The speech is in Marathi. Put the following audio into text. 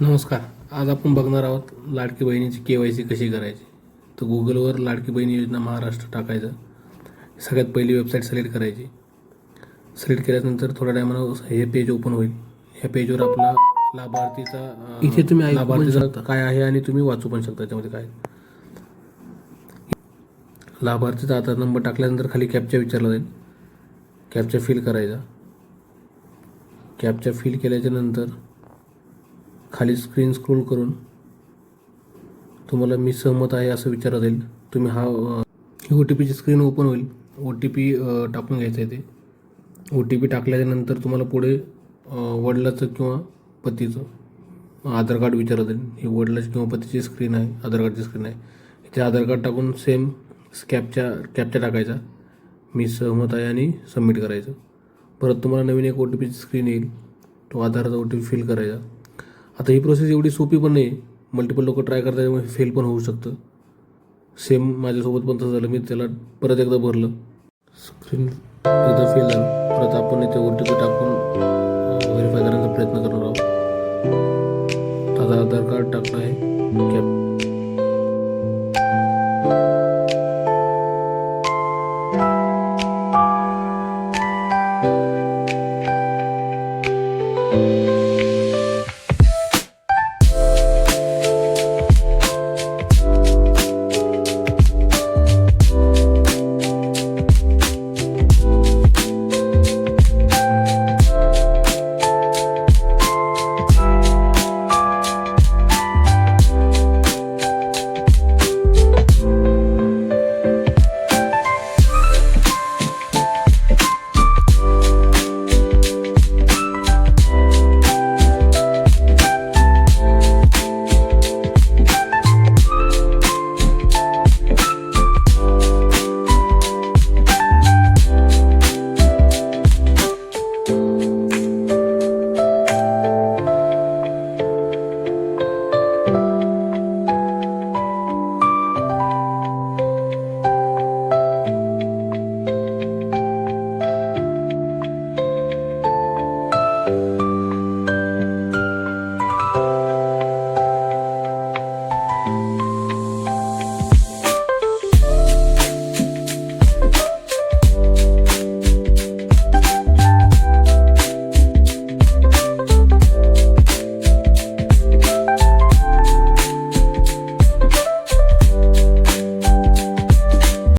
नमस्कार. आज आपण बघणार आहोत लाडकी बहिणीची KYC कशी करायची. तर गुगलवर लाडकी बहिणी योजना महाराष्ट्र टाकायचं. सगळ्यात पहिली वेबसाईट सिलेक्ट करायची. सिलेक्ट केल्यानंतर थोड्या टायमानं हे पेज ओपन होईल. ह्या पेजवर आपला लाभार्थीचा इथे तुम्ही ऐकू पण लाभार्थीचा शकता. काय आहे आणि तुम्ही वाचू पण शकता त्याच्यामध्ये काय. लाभार्थीचा आधार नंबर टाकल्यानंतर खाली कॅप्चा विचारला जाईल. कॅप्चा फिल करायचा. कॅप्चा फिल केल्याच्या नंतर खाली स्क्रीन स्क्रोल करून तुम्हाला मी सहमत आहे असं विचारलं जाईल. तुम्ही ही OTPची स्क्रीन ओपन होईल. OTP टाकून घ्यायचं आहे. ते OTP टाकल्याच्यानंतर तुम्हाला पुढे वडिलाचं किंवा पतीचं आधार कार्ड विचारलं जाईल. ही वडिलाची किंवा पतीची स्क्रीन आहे, आधार कार्डची स्क्रीन आहे. इथे आधार कार्ड टाकून सेम कॅप्चा टाकायचा. मी सहमत आहे आणि सबमिट करायचं. परत तुम्हाला नवीन एक OTPची स्क्रीन येईल. तो आधाराचा OTP फिल करायचा. आता ही प्रोसेस एवढी सोपी पण नाही. मल्टिपल लोक ट्राय करतात त्यामुळे फेल पण होऊ शकतं. सेम माझ्यासोबत पण तसं झालं. मी त्याला परत एकदा भरलं, स्क्रीन एकदा फेल झालं. परत आपण इथे OTP टाकून व्हेरीफाय करण्याचा प्रयत्न करणार आहोत. माझा आधार कार्ड टाकलं आहे.